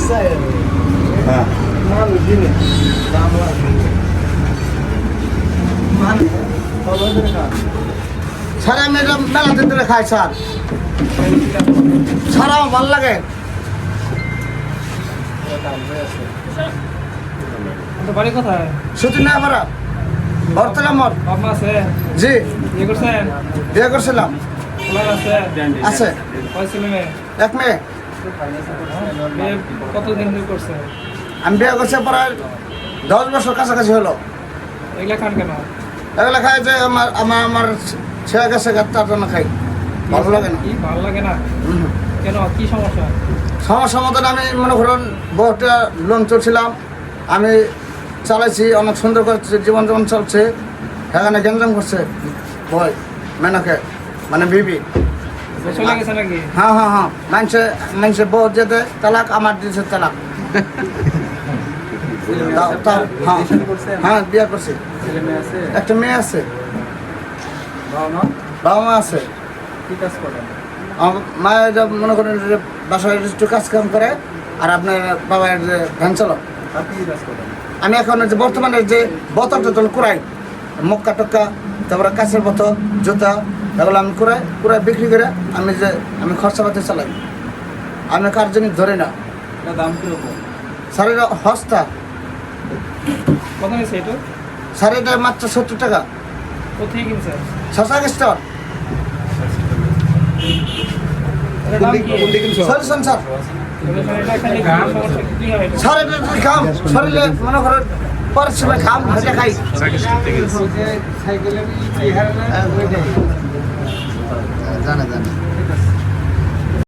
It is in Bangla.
হ্যাঁ স্যার আমি এটা মেলা দিন ধরে খাই স্যার স্যার আমার ভালো লাগে বাড়ি কোথায়? শুধু না আমার বর্তমান আমার বাবা আছে? জি বিয়ে করছেন? বিয়ে করছিলাম পোলার আছে? আছে কয় ছেলে মেয়ে? এক মেয়ে বিয়ে কতদিন ধরে করছে? আমি বিয়ে করছি প্রায় 10 বছর কাছাকাছি হলো এগুলা খান কেন? এগুলো খাই যে আমার ছেলে গেছে তার জন্য খাই ভালো লাগে না কি ভালো লাগে না? কেন, কি সমস্যা? সমস্যা মতন আমি মনে করুন বহুটা লোন চলছিলাম আমি চালাইছি অনেক সুন্দর করে জীবন যেমন চলছে এখানে গ্যাঞ্জাম করছে বই মেনাকে মানে বিবি চলে গেছে নাকি? হ্যাঁ হ্যাঁ হ্যাঁ মানুষে বহুত যেতে তালাক আমার দিয়েছে তালাক হ্যাঁ হ্যাঁ বিয়ে করছি একটা মেয়ে আছে বাবা মা আছে আমার মায়ের মনে করেন যে বাসায় একটু কাজ কাম করে আর আপনার বাবার যে ভ্যান চালক আমি এখন যে বর্তমানে যে বোতল টোতল কুড়াই মক্কা টক্কা তারপরে কাছের বোতল জুতা এগুলো আমি কুড়াই বিক্রি করে আমি খরচাপাতি চালাই আমি কার জিনিস ধরি না দাম কিরকম? স্যার এটা হস্তা কত নিয়েছে এটা? স্যার এটা মাত্র 70 টাকা কোথায় কিনছে? শশা স্টোর এটার দাম কি? সলিউশন স্যার এটা খালি সমস্যা কি হয় এটা? স্যার এটা যদি খাম শরীরে মনে করেন পরিশ্রমে খাম ভেজে খাই জানে